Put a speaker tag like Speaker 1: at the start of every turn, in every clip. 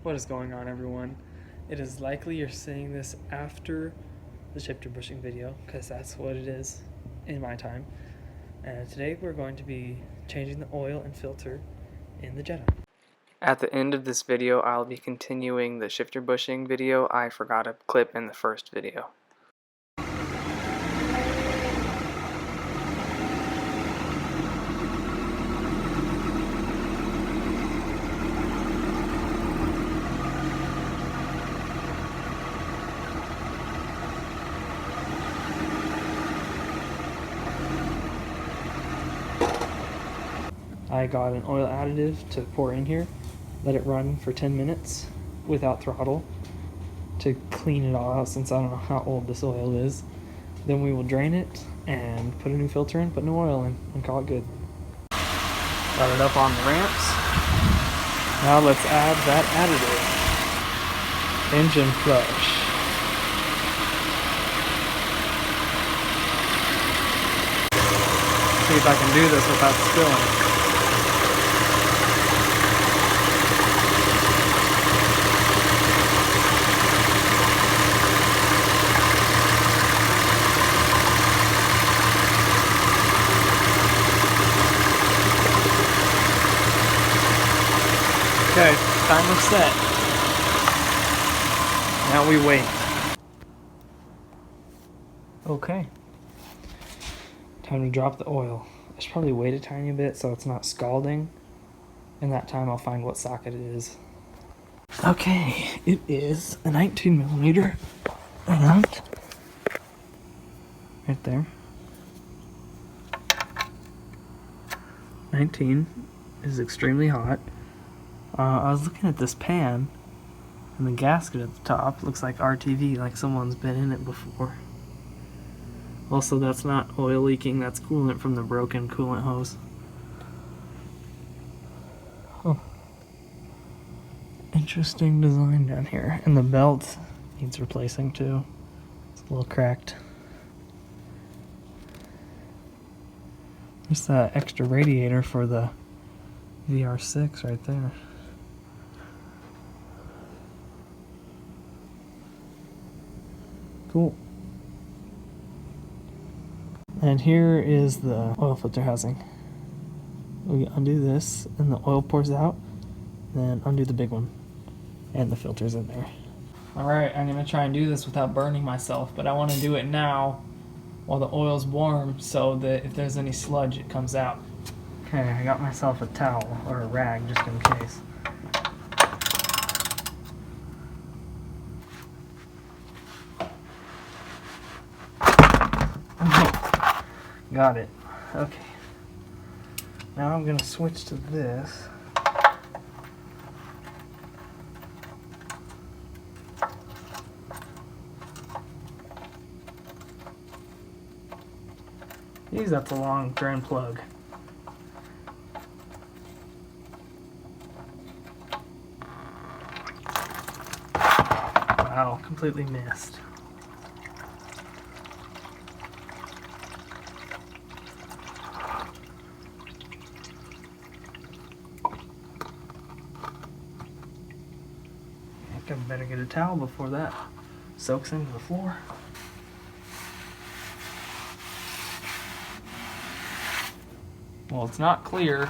Speaker 1: What is going on, everyone? It is likely you're seeing this after the shifter bushing video, because that's what it is in my time. And today we're going to be changing the oil and filter in the Jetta. At the end of this video, I'll be continuing the shifter bushing video I forgot to clip in the first video. I got an oil additive to pour in here, let it run for 10 minutes without throttle to clean it all out, since I don't know how old this oil is. Then we will drain it and put a new filter in, put new oil in, and call it good. Got it up on the ramps. Now let's add that additive. Engine flush. See if I can do this without spilling. Okay, timer set. Now we wait. Okay. Time to drop the oil. I should probably wait a tiny bit so it's not scalding. In that time I'll find what socket it is. Okay, it is a 19mm. And right there. 19 is extremely hot. I was looking at this pan, and the gasket at the top looks like RTV, like someone's been in it before. Also, that's not oil leaking, that's coolant from the broken coolant hose. Huh. Interesting design down here. And the belt needs replacing too. It's a little cracked. There's that extra radiator for the VR6 right there. Cool. And here is the oil filter housing. We undo this and the oil pours out, then undo the big one and the filter's in there. Alright, I'm gonna try and do this without burning myself, but I want to do it now while the oil's warm so that if there's any sludge it comes out. Okay, I got myself a towel or a rag just in case. Got it. Okay. Now I'm gonna switch to this. Geez, that's a long drain plug. Wow, completely missed. I better get a towel before that soaks into the floor. Well, it's not clear,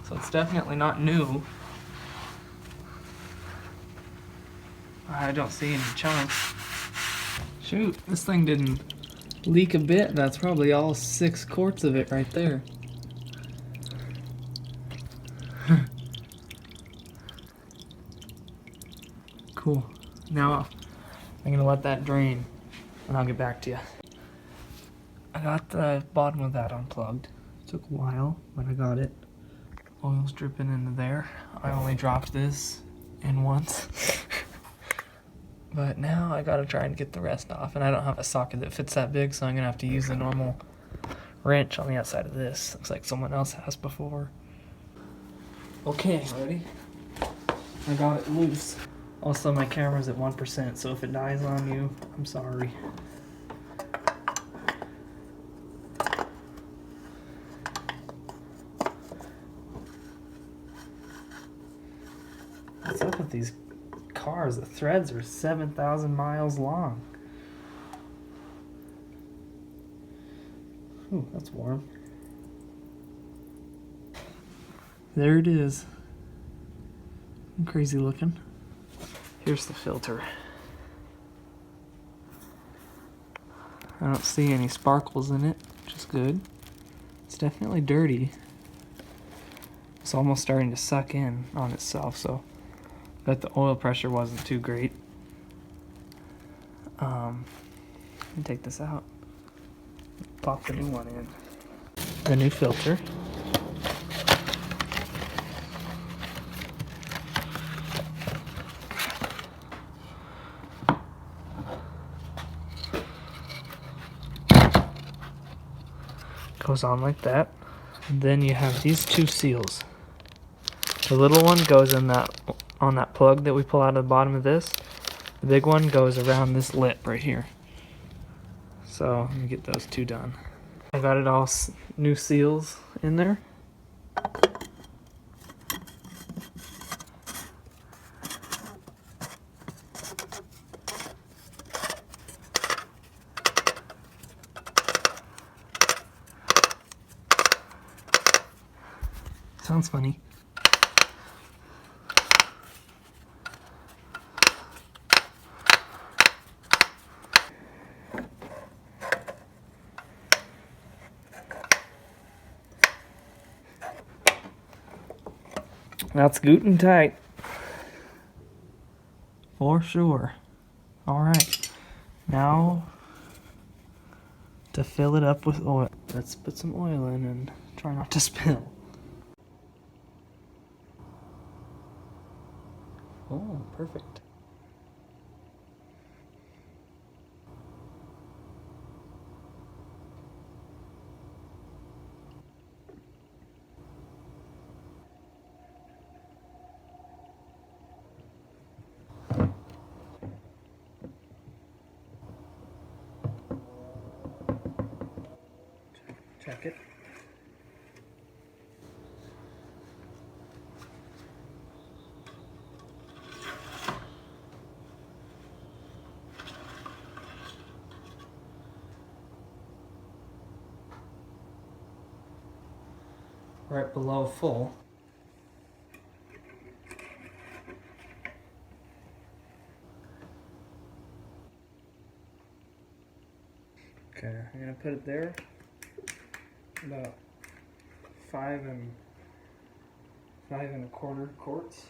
Speaker 1: so it's definitely not new. I don't see any chunks. Shoot, this thing didn't leak a bit. That's probably all 6 quarts of it right there. Cool. Now I'm gonna let that drain and I'll get back to you. I got the bottom of that unplugged. It took a while, but I got it. Oil's dripping into there. I only dropped this in once. But now I gotta try and get the rest off, and I don't have a socket that fits that big, so I'm gonna have to use the normal wrench on the outside of this. Looks like someone else has before. Okay, ready? I got it loose. Also, my camera's at 1%, so if it dies on you, I'm sorry. What's up with these cars? The threads are 7,000 miles long. Ooh, that's warm. There it is. Crazy looking. Here's the filter. I don't see any sparkles in it, which is good. It's definitely dirty. It's almost starting to suck in on itself, so I bet the oil pressure wasn't too great. Let me take this out. Pop the new one in. The new filter. Goes on like that. And then you have these two seals. The little one goes in on that plug that we pull out of the bottom of this. The big one goes around this lip right here. So let me get those two done. I got it all new seals in there. Sounds funny. That's good and tight. For sure. Alright. Now to fill it up with oil. Let's put some oil in and try not to spill. Oh, perfect. Check it. Right below full. Okay, I'm gonna put it there. About 5 1/4 quarts.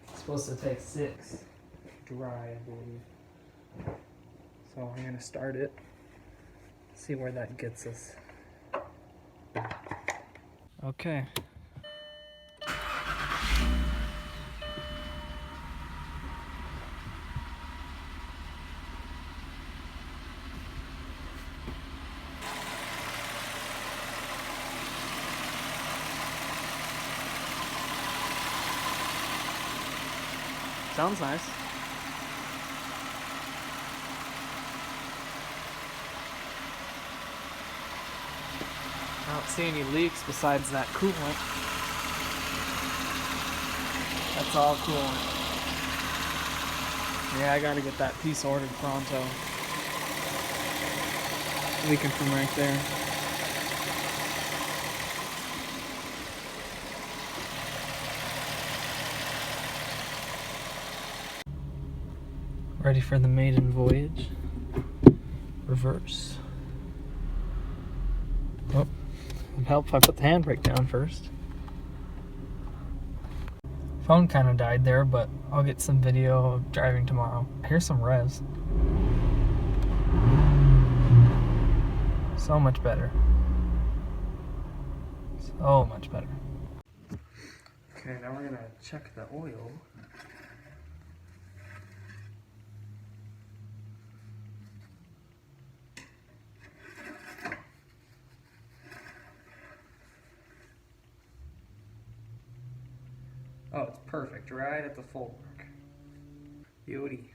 Speaker 1: It's supposed to take 6 dry, I believe. So I'm gonna start it. See where that gets us. Okay. Sounds nice. I don't see any leaks besides that coolant. That's all coolant. Yeah, I gotta get that piece ordered pronto. Leaking from right there. Ready for the maiden voyage. Reverse. Oh, it'd help if I put the handbrake down first. Phone kind of died there, but I'll get some video of driving tomorrow. Here's some revs. So much better. So much better. Okay, now we're gonna check the oil. Oh, it's perfect, right at the full mark. Beauty.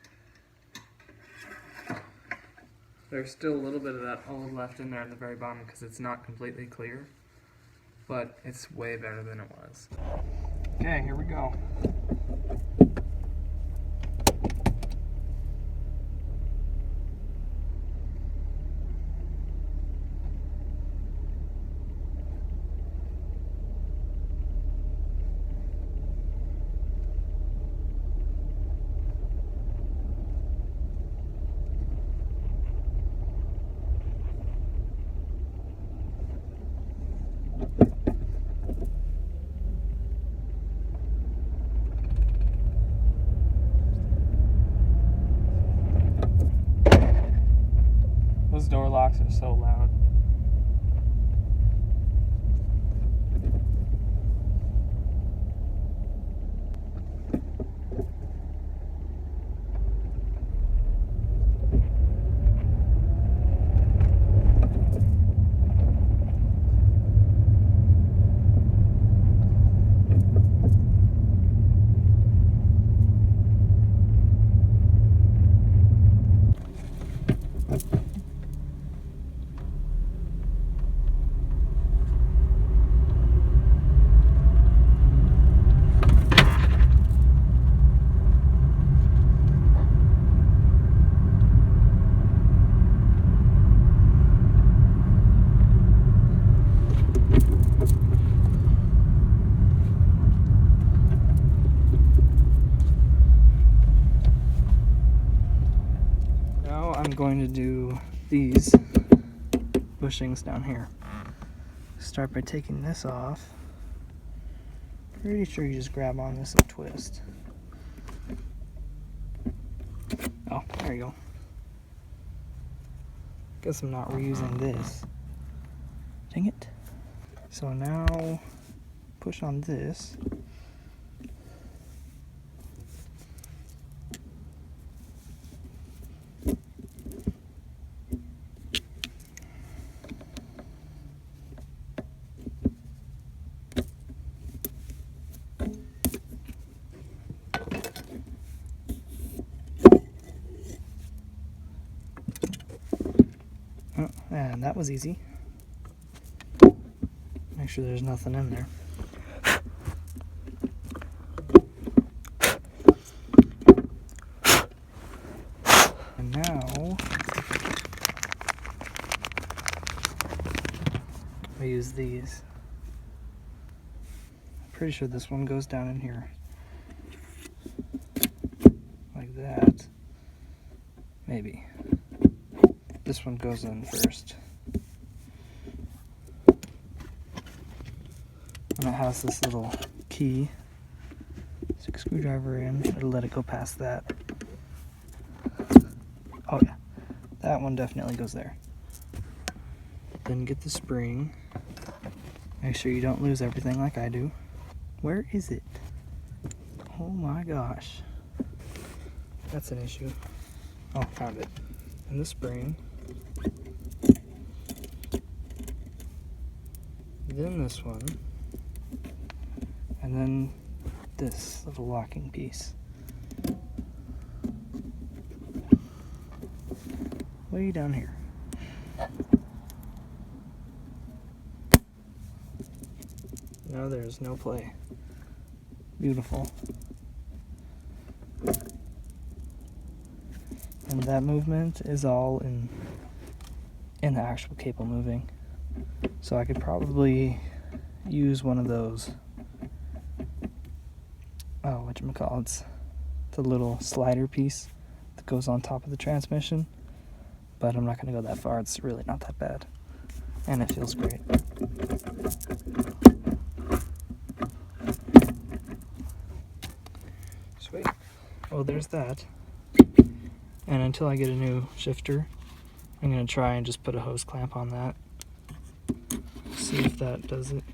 Speaker 1: There's still a little bit of that oil left in there at the very bottom because it's not completely clear, but it's way better than it was. Okay, here we go. door locks are so loud. I'm going to do these bushings down here. Start by taking this off. Pretty sure you just grab on this and twist. Oh, there you go. Guess I'm not reusing this. Dang it. So now push on this. And that was easy. Make sure there's nothing in there. And now I use these. I'm pretty sure this one goes down in here. Like that. Maybe. This one goes in first. And it has this little key. Stick a screwdriver in, it'll let it go past that. Oh yeah, that one definitely goes there. Then get the spring. Make sure you don't lose everything like I do. Where is it? Oh my gosh. That's an issue. Oh, found it. And the spring. Then this one. And then this little locking piece. Way down here. Now there's no play. Beautiful. And that movement is all in the actual cable moving. So I could probably use one of those, whatchamacallits, the little slider piece that goes on top of the transmission. But I'm not going to go that far. It's really not that bad. And it feels great. Sweet. Well, there's that. And until I get a new shifter, I'm going to try and just put a hose clamp on that. See if that does it.